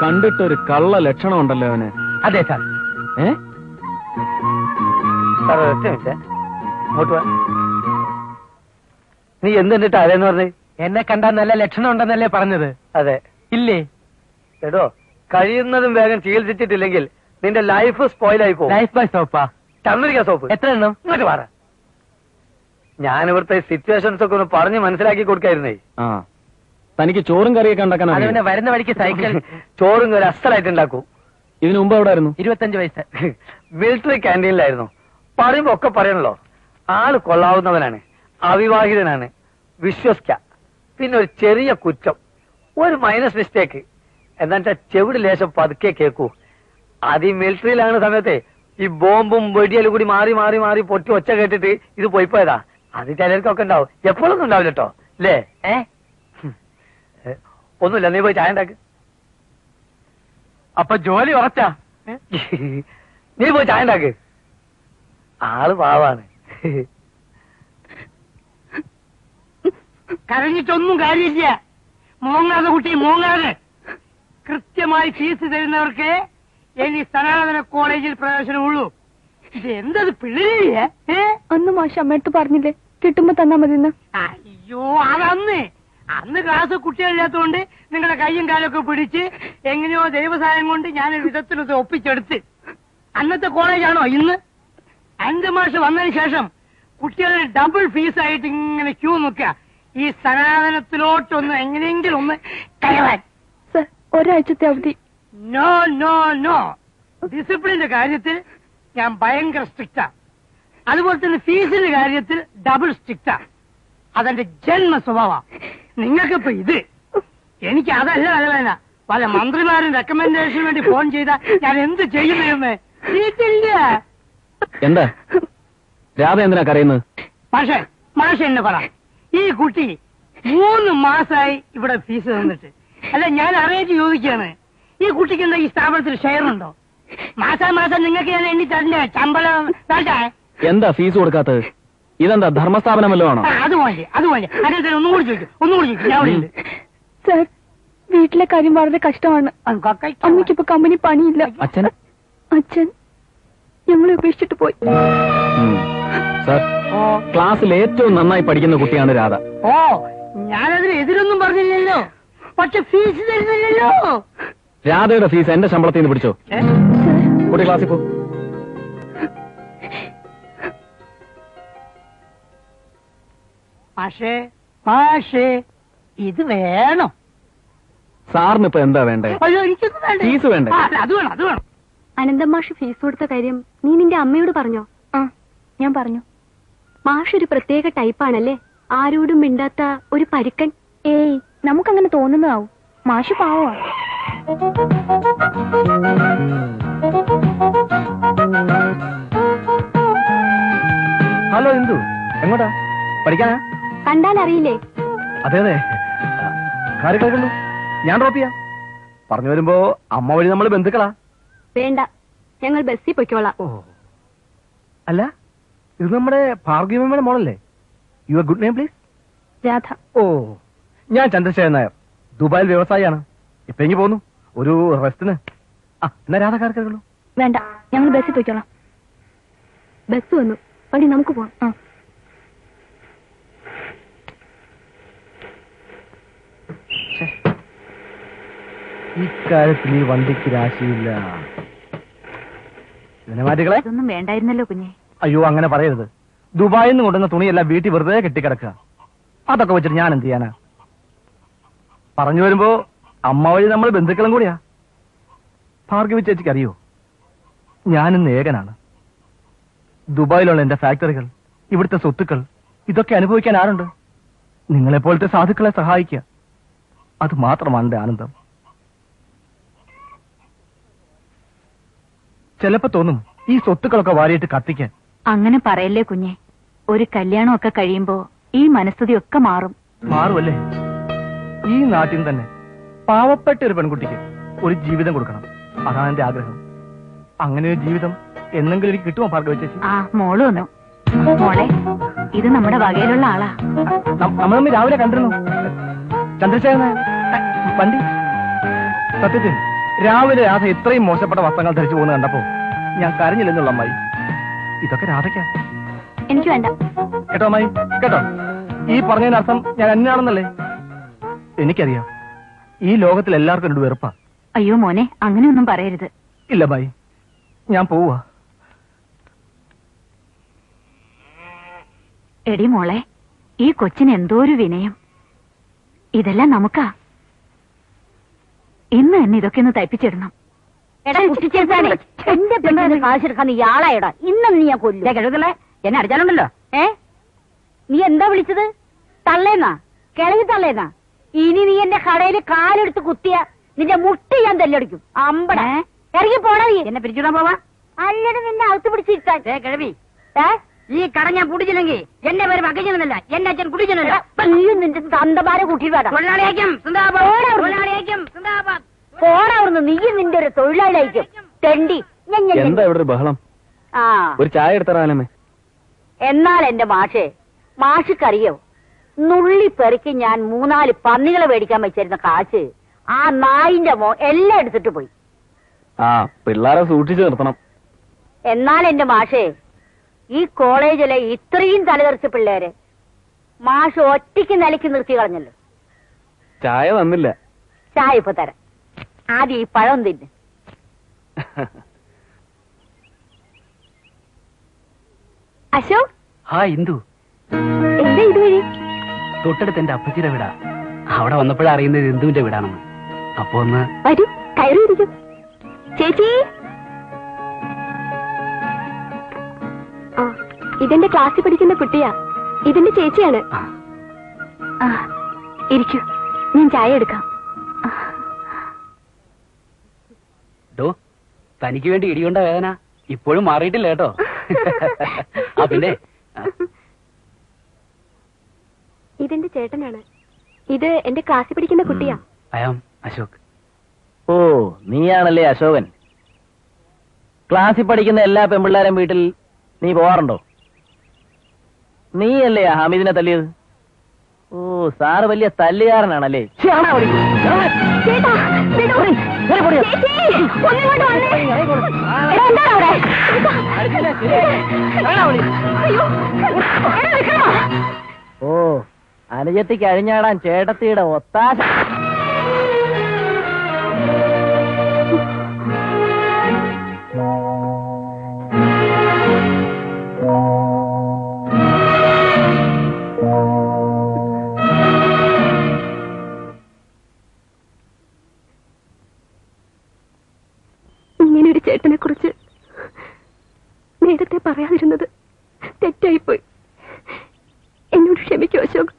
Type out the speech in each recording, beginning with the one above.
കണ്ടിട്ടൊരു കള്ള ലക്ഷണം ഉണ്ടല്ലോ അവന്. അതെ സാർ. സാർ ഇങ്ങോട്ട് വാ. നീ എന്തിട്ട് അതേന്ന് പറഞ്ഞേ? എന്നെ കണ്ടാൽ നല്ല ലക്ഷണം ഉണ്ടെന്നല്ലേ പറഞ്ഞത്? അതെ. ഇല്ലേ? എടോ, കഴിയുന്നതും വേഗം ചികിത്സിച്ചിട്ടില്ലെങ്കിൽ നിന്റെ ലൈഫ് സ്പോയിലായി പോകും. ലൈഫ് ബൈ സോപ്പാ? ചന്ദ്രിക സോപ്പ്. എത്ര എണ്ണം? ഇങ്ങോട്ട് പറ. ഞാൻ ഇവിടുത്തെ സിറ്റുവേഷൻസ് ഒക്കെ ഒന്ന് പറഞ്ഞ് മനസ്സിലാക്കി കൊടുക്കായിരുന്നേ. തനിക്ക് ചോറും കറിയൊക്കെ ഉണ്ടാക്കാൻ വരുന്ന വഴിക്ക് സൈക്കിൾ ചോറും കറി അസലായിട്ട് ഉണ്ടാക്കൂ. ഇതിനു മുമ്പ് എവിടെ ആയിരുന്നു? 25 വയസ്സ്. മിലിറ്ററി ക്യാൻറ്റീനിലായിരുന്നു. പറയുമ്പോ ഒക്കെ പറയണല്ലോ. ആള് കൊള്ളാവുന്നവനാണ്, അവിവാഹിതനാണ്, വിശ്വസിക്കാം. പിന്നെ ഒരു ചെറിയ കുറ്റം, ഒരു മൈനസ് മിസ്റ്റേക്ക്. എന്താ ചെവിട് ലേശം പതുക്കെ കേൾക്കൂ. അത് ഈ മിലിറ്ററിയിലാണ് സമയത്തെ ഈ ബോംബും വെടിയലും കൂടി മാറി മാറി മാറി പൊട്ടി ഒച്ച കേട്ടിട്ട് ഇത് പോയിപ്പോയതാ. അത് ചിലർക്കൊക്കെ ഉണ്ടാവും, എപ്പോഴൊന്നും ഉണ്ടാവില്ല കേട്ടോ. അല്ലേ? ഒന്നുമില്ല, നീ പോയി ചായ ഉണ്ടാക്ക്. അപ്പൊ ജോലി ഉറച്ചാ? നീ പോയി ചായ ഉണ്ടാക്ക്. ആള് പാവാണ്. കരഞ്ഞിട്ടൊന്നും കാര്യമില്ല. മോങ്ങാതെ കുട്ടി, മോങ്ങാതെ. കൃത്യമായി ഫീസ് തരുന്നവർക്ക് ഇനി സനാതന കോളേജിൽ പ്രവേശനമുള്ളൂ. ഇത് എന്തത് പിള്ളേരിയ? അന്ന് മാഷ് അമ്മയടുത്ത് പറഞ്ഞില്ലേ കിട്ടുമ്പോ തന്നാ മതിന്ന്? അയ്യോ, അന്ന് ക്ലാസ് കുട്ടികളില്ലാത്തതുകൊണ്ട് നിങ്ങളുടെ കയ്യും കാലൊക്കെ പിടിച്ച് എങ്ങനെയോ ദൈവസഹായം കൊണ്ട് ഞാനൊരു വിധത്തിലത് ഒപ്പിച്ചെടുത്ത്. അന്നത്തെ കോളേജാണോ ഇന്ന്? 5 മാസം വന്നതിന് ശേഷം കുട്ടികളുടെ ഡബിൾ ഫീസായിട്ട് ഇങ്ങനെ ക്യൂ നിൽക്കുക. ഈ സനാതനത്തിലോട്ടൊന്ന് എങ്ങനെയെങ്കിലും ഒന്ന് കയറാൻ. ഒരാഴ്ചത്തെ അവധി. No no no. ഡിസിപ്ലിന്റെ കാര്യത്തിൽ ഞാൻ ഭയങ്കര സ്ട്രിക്റ്റാ. അതുപോലെ തന്നെ ഫീസിന്റെ കാര്യത്തിൽ ഡബിൾ സ്ട്രിക്റ്റാ. അതെന്റെ ജന്മ സ്വഭാവ. നിങ്ങൾക്കിപ്പോ ഇത്, എനിക്ക് അതല്ല നല്ലതല്ല. പല മന്ത്രിമാരും റെക്കമെൻഡേഷന് വേണ്ടി ഫോൺ ചെയ്താൽ ഞാൻ എന്ത് ചെയ്യുന്നതെന്ന് വീട്ടില്ല. എന്താ രാധ എന്തിനാ കരയുന്നത്? മാഷ എന്നെ പറ. ഈ കുട്ടി 3 മാസമായി ഇവിടെ ഫീസ് തന്നിട്ട്. അല്ല, ഞാൻ അറിയിച്ച് ചോദിക്കാണ്, ഈ കുട്ടിക്ക് എന്താ ഈ സ്ഥാപനത്തിൽ ഷെയർ ഉണ്ടോ? മാസം നിങ്ങൾക്ക് ഞാൻ എണ്ണി തരണ്ടേ ശമ്പളം? എന്താ ഫീസ് കൊടുക്കാത്തത്? ഇതെന്താ ധർമ്മസ്ഥാപനം വല്ലതും ആണോ? അതുപോലെ അതേ ഒന്നുകൂടി ചോദിക്കും. ഞാൻ സർ, വീട്ടിലെ കാര്യം വളരെ കഷ്ടമാണ്. അമ്മയ്ക്കിപ്പോ കമ്പനി പണിയില്ല. അച്ഛൻ ഞങ്ങളെ ഉപേക്ഷിച്ചിട്ട് പോയി. സർ, ക്ലാസ്സിൽ ഏറ്റവും നന്നായി പഠിക്കുന്ന കുട്ടിയാണ് രാധ. ഞാനതിന് എതിരൊന്നും പറഞ്ഞില്ലല്ലോ. പക്ഷെ ഫീസ് തരുന്നില്ലല്ലോ. രാധയുടെ ഫീസ് എന്റെ ശമ്പളത്തിൽ നിന്ന് പിടിച്ചോ. കുട്ടി ക്ലാസ്സിൽ പോ. പക്ഷേ ഇത് വേണം. സാറിന് ഇപ്പൊ എന്താ വേണ്ടേ? അയ്യോ, എനിക്കൊന്നും വേണ്ട. ഫീസ് വേണ്ടേ? അത് വേണം. അനന്തം മാഷ് ഫീസ് കൊടുത്ത കാര്യം നീ നിന്റെ അമ്മയോട് പറഞ്ഞോ? ഞാൻ പറഞ്ഞു. മാഷ് ഒരു പ്രത്യേക ടൈപ്പാണല്ലേ, ആരോടും മിണ്ടാത്ത ഒരു പരുക്കൻ. ഏയ്, നമുക്കങ്ങനെ തോന്നുന്നതാവും. മാഷ് പാവാ. ഹലോ ഇന്ദു, എങ്ങോട്ടാ? പഠിക്കാനാ? കണ്ടാൽ അറിയില്ലേ? അതെ കാര്യം കേൾക്കുന്നു. ഞാൻ ഡ്രോപ്പ് ചെയ്യാം. പറഞ്ഞു വരുമ്പോ അമ്മ വഴി നമ്മൾ ബന്ധുക്കളാ. വേണ്ട, ഞങ്ങൾ ബസ്സിൽ പൊയ്ക്കോളാം. അല്ല, ഇത് നമ്മുടെ ഭാർഗവിയമ്മയുടെ മോളല്ലേ? Your good name please? Radha. ഞാൻ ചന്ദ്രശേഖരൻ നായർ, ദുബായിൽ വ്യവസായിയാണ്. ഇപ്പൊ എങ്കിൽ പോന്നു ഒരു റെസ്റ്റിന്. എന്നാ രാധക്കാർക്കുള്ളൂ. വേണ്ട, ഞങ്ങൾ ബസ്സിൽ പൊയ്ക്കോളാം. ബസ് വന്നു, വണ്ടി നമുക്ക് പോവാം. ഇക്കാര്യത്തിൽ ഈ വണ്ടിക്ക് രാശിയില്ല. ഇതിനെ മാറ്റികളെ. ഇതൊന്നും വേണ്ടായിരുന്നല്ലോ കുഞ്ഞെ. അയ്യോ, അങ്ങനെ പറയരുത്. ദുബായിൽ നിന്ന് കൊണ്ടുവന്ന തുണിയെല്ലാം വീട്ടിൽ വെറുതെ കെട്ടിക്കിടക്കുക. അതൊക്കെ വെച്ചിട്ട് ഞാൻ എന്ത് ചെയ്യാനാ? പറഞ്ഞു വരുമ്പോ അമ്മ വഴി നമ്മൾ ബന്ധുക്കളും കൂടിയാ. ഭാർഗവി ചേച്ചിക്ക് അറിയോ, ഞാനിന്ന് ഏകനാണ്. ദുബായിലുള്ള എന്റെ ഫാക്ടറികൾ, ഇവിടുത്തെ സ്വത്തുക്കൾ, ഇതൊക്കെ അനുഭവിക്കാൻ ആരുണ്ട്? നിങ്ങളെപ്പോലത്തെ സാധുക്കളെ സഹായിക്കുക, അത് മാത്രമാണ് എന്റെ ആനന്ദം. ചിലപ്പോ തോന്നും ഈ സ്വത്തുക്കളൊക്കെ വാരിയിട്ട് കത്തിക്കാൻ. അങ്ങനെ പറയല്ലേ കുഞ്ഞെ. ഒരു കല്യാണമൊക്കെ കഴിയുമ്പോ ഈ മനസ്ഥിതിയൊക്കെ മാറും. മാറുമല്ലേ? ഈ നാട്ടിൽ തന്നെ പാവപ്പെട്ട ഒരു പെൺകുട്ടിക്ക് ഒരു ജീവിതം കൊടുക്കണം, അതാണ് എന്റെ ആഗ്രഹം. അങ്ങനെ ഒരു ജീവിതം എന്നെങ്കിലും എനിക്ക് കിട്ടുമോ ഭാർഗവി ചേച്ചി? മോള് വന്നു. മോളെ, ഇത് നമ്മുടെ വകയിലുള്ള ആളാ. നമ്മൾ തമ്മിൽ രാവിലെ കണ്ടിരുന്നു. ചന്ദ്രശേഖരൻ വണ്ടി. സത്യത്തിൽ രാവിലെ രാധ ഇത്രയും മോശപ്പെട്ട വസ്ത്രങ്ങൾ ധരിച്ചു പോകുന്നത് കണ്ടപ്പോ ഞാൻ കരഞ്ഞില്ലെന്നുള്ള അമ്മായി. ഇതൊക്കെ രാധയ്ക്കാ. എനിക്ക് വേണ്ട. കേട്ടോ അമ്മായി, കേട്ടോ? ഈ പറഞ്ഞതിനർത്ഥം ഞാൻ എന്നാണെന്നല്ലേ? എനിക്കറിയാം, ഈ ലോകത്തിൽ എല്ലാവർക്കും എന്നോട് വെറുപ്പാ. അയ്യോ മോനെ, അങ്ങനെയൊന്നും പറയരുത്. ഇല്ല അമ്മായി, ഞാൻ പോവാ. എടി മോളെ, ഈ കൊച്ചിന് എന്തോ ഒരു വിനയം. ഇതെല്ലാം നമുക്കാ. ഇന്ന് തന്നെ ഇതൊക്കെ ഒന്ന് തയ്പ്പിച്ചിടണം. എന്റെ പെണ്ണിന് കാശെടുക്കാൻ ഇയാളായിടാ. ഇന്നും നീ ഞാൻ കൊല്ലു കഴുകല്ലേ. എന്നെ അടിച്ചാലുണ്ടല്ലോ. നീ എന്താ വിളിച്ചത്? തള്ളേന്നാ? കിളവി തള്ളേന്നാ? ഇനി നീ എന്റെ കടയിൽ കാലെടുത്ത് കുത്തിയ നിന്റെ മുട്ടി ഞാൻ തെല്ലടിക്കും. അമ്പട ഇറങ്ങി പോടാ. നീ എന്നെ പിരിച്ചുവിടാൻ പോവാ? അല്ലട നിന്നെ അകത്ത് പിടിച്ചിരിക്കാൻ. കിഴവി, ഈ കട ഞാൻ കുടിച്ചില്ലെങ്കിൽ എന്നെ പേര് മകഞ്ഞെന്നല്ല, എന്റെ അച്ഛൻ കുടിച്ചെന്നല്ല. നിന്റെ തന്തമാരെ കൂട്ടിയിടാ. പോടാവുന്നു. നീയും നിന്റെ ഒരു തൊഴിലാളിയായിരിക്കും. തെണ്ടി. എന്താ ഇവിടെ ഒരു ബഹളം? ഒരു ചായ എടുത്തറാലമേ. എന്നാൽ എന്റെ മാഷിക്കറിയോ, നുള്ളി പെറുക്കി ഞാൻ 3-4 പന്നികളെ മേടിക്കാൻ വെച്ചിരുന്ന കാശ് ആ നായിന്റെ എല്ലാം എടുത്തിട്ട് പോയി. പിള്ളേരെ സൂക്ഷിച്ചു നിർത്തണം. എന്നാൽ എന്റെ ഈ കോളേജിലെ ഇത്രയും തലതെറിച്ച പിള്ളേരെ മാഷ് ഒറ്റയ്ക്ക് നിലയ്ക്ക് നിർത്തി കളഞ്ഞല്ലോ. ചായ തന്നില്ല. ചായ ഇപ്പൊ തരാം. ആദ്യം ഈ പഴം തിന്ന്. അശോക്. ഇന്ദു. എന്താ ഇതുവഴി? തൊട്ടടുത്ത് എന്റെ അപ്പച്ചിയുടെ വീടാ. അവിടെ വന്നപ്പോഴാ അറിയുന്നത് ഇന്ദുവിന്റെ വീടാണെന്ന്. അപ്പൊ ഒന്ന് വരൂ, കയറിയിരിക്കും. ചേച്ചി, ഇതെന്റെ ക്ലാസ്സിൽ പഠിക്കുന്ന കുട്ടിയാ. ഇതിന്റെ ചേച്ചിയാണ്. ഇരിക്കൂ, ഞാൻ ചായ എടുക്കാം. തനിക്ക് വേണ്ടി ഇടികൊണ്ട വേദന ഇപ്പോഴും മാറിയിട്ടില്ല കേട്ടോ. പിന്നെ ഇതെന്റെ ചേട്ടനാണ്. ഇത് എന്റെ ക്ലാസ്സിൽ പഠിക്കുന്ന കുട്ടിയാ. അശോക്. ഓ, നീയാണല്ലേ അശോകൻ? ക്ലാസ്സിൽ പഠിക്കുന്ന എല്ലാ പെൺപിള്ളേരും വീട്ടിൽ നീ പോവാറുണ്ടോ? നീയല്ലേ ഹമീദിനെ തല്ലിയത്? ഓ, സാറ് വലിയ തല്ലുകാരനാണല്ലേ? ഓ, അനുജത്തിക്ക് അഴിഞ്ഞാടാൻ ചേട്ടത്തിയുടെ ഒത്താശ. ഇങ്ങനൊരു ചേട്ടനെ കുറിച്ച് നേരത്തെ പറയാതിരുന്നത് തെറ്റായിപ്പോയി. എന്നോട് ക്ഷമിക്കൂ അശോക്.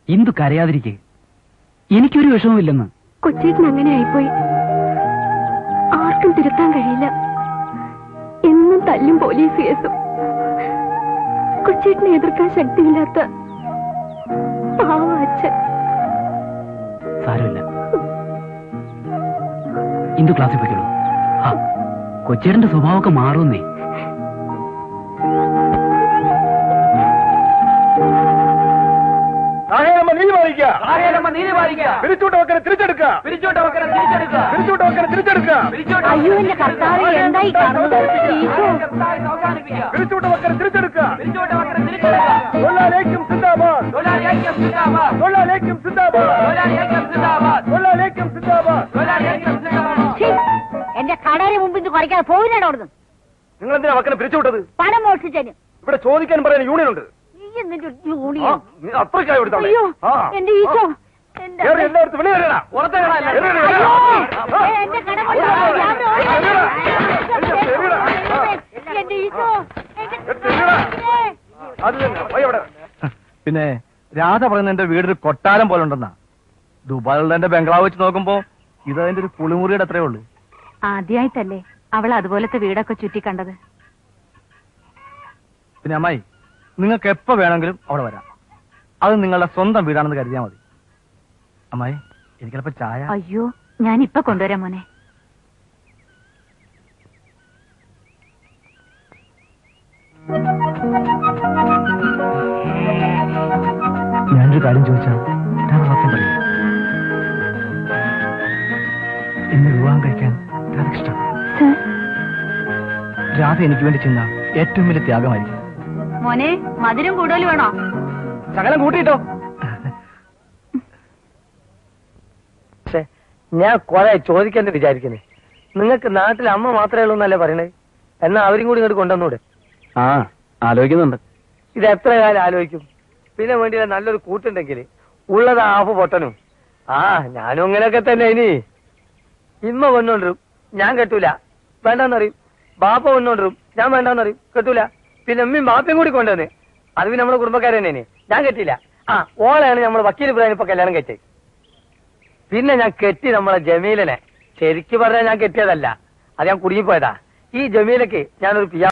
ഇന്ദു കരയാതിരിക്കെ. എനിക്കൊരു വിഷമമില്ലെന്ന്. കൊച്ചേട്ടൻ അങ്ങനെ ആയിപ്പോയി. ആർക്കും തിരുത്താൻ കഴിയില്ല. എന്നും തല്ലും പോലീസ് കേസും. കൊച്ചേട്ടനെ എതിർക്കാൻ ശക്തിയില്ലാത്ത പാവ അച്ഛൻ. സാരമില്ല, ഇന്ദു ക്ലാസ്സിൽ പോയിക്കോളൂ. കൊച്ചേട്ടന്റെ സ്വഭാവമൊക്കെ മാറുന്നേ. അയ്യോ എന്റെ കർത്താവേ, എന്തായി കാണുന്നത്? എന്റെ കടയുടെ മുമ്പിൽ നിന്ന് കുറയ്ക്കാതെ പോയില്ലാണ് അവിടുന്ന്. നിങ്ങൾ എന്തിനാ മക്കളെ പിരിച്ചുവിട്ടത്? പണം മോഷിച്ചതിന്. ഇവിടെ ചോദിക്കാൻ പറയുന്ന യൂണിയൻ ഉണ്ട്. യൂണിയൻ? അത്രയ്ക്കായി അയ്യോ എന്റെ ഈശോ. എല്ലായിടത്തും വെളിയിൽ വരണ. പിന്നെ രാധ പറയുന്ന എന്റെ വീടൊരു കൊട്ടാരം പോലെ ഉണ്ടെന്നാ. ദുബായിലുള്ള എന്റെ ബംഗ്ലാവ് വെച്ച് നോക്കുമ്പോ ഇത് അതിന്റെ ഒരു കുളിമുറിയുടെ അത്രേ ഉള്ളൂ. ആദ്യമായിട്ടല്ലേ അവൾ അതുപോലത്തെ വീടൊക്കെ ചുറ്റി കണ്ടത്. പിന്നെ അമ്മായി, നിങ്ങൾക്ക് എപ്പോ വേണമെങ്കിലും അവിടെ വരാം. അത് നിങ്ങളുടെ സ്വന്തം വീടാണെന്ന് കരുതിയാൽ മതി. അമ്മായി, എനിക്കപ്പോ ചായ. അയ്യോ, ഞാനിപ്പൊ കൊണ്ടുവരാം മോനെ. ഞാനൊരു കാര്യം ചോദിച്ചാൽ ഞാൻ സത്യം പറയും. ഇന്ന് വിവാഹം കഴിക്കാൻ രാധയ്ക്ക് ഇഷ്ടം. രാധ എനിക്ക് വേണ്ടി ചെയ്യുന്ന ഏറ്റവും വലിയ ത്യാഗമായിരിക്കും. മോനെ മധുരം കൂടുതൽ വേണോ? ശകലം കൂട്ടിട്ടോ. ഞാൻ കുറെ ചോദിക്കാൻ വിചാരിക്കുന്നേ, നിങ്ങൾക്ക് നാട്ടിൽ അമ്മ മാത്രമേ ഉള്ളൂ എന്നല്ലേ പറയണേ? എന്നാ അവരും കൂടി ഇങ്ങോട്ട് കൊണ്ടുവന്നൂടെ? ആ ആലോചിക്കുന്നുണ്ട്. ഇത് എത്ര കാലം ആലോചിക്കും? പിന്നെ വേണ്ടിയില്ല നല്ലൊരു കൂട്ടുണ്ടെങ്കിൽ ഉള്ളത് ഹാഫ് പൊട്ടനും. ആ ഞാനും അങ്ങനെയൊക്കെ തന്നെ. ഇനി ഇമ്മ കൊണ്ടുകൊണ്ടിരും, ഞാൻ കെട്ടൂല, വേണ്ടെന്നറിയും. ബാപ്പ കൊണ്ടുകൊണ്ടിരും, ഞാൻ വേണ്ടെന്നറിയും, കെട്ടൂല. പിന്നെ അമ്മയും ബാപ്പയും കൂടി കൊണ്ടുവന്ന്, അത് പിന്നെ നമ്മുടെ കുടുംബക്കാരെ തന്നെ. ഞാൻ കെട്ടിയില്ല. ആ ഓളെയാണ് നമ്മൾ വക്കീൽ ഇബ്രാഹിം ഇപ്പൊ കല്യാണം കെട്ടി. പിന്നെ ഞാൻ കെട്ടി നമ്മളെ ജമീലനെ. ശരിക്ക് പറഞ്ഞാൽ ഞാൻ കെട്ടിയതല്ല, അത് ഞാൻ കുടുങ്ങിപ്പോയതാ. ഈ ജമീലക്ക് ഞാനൊരു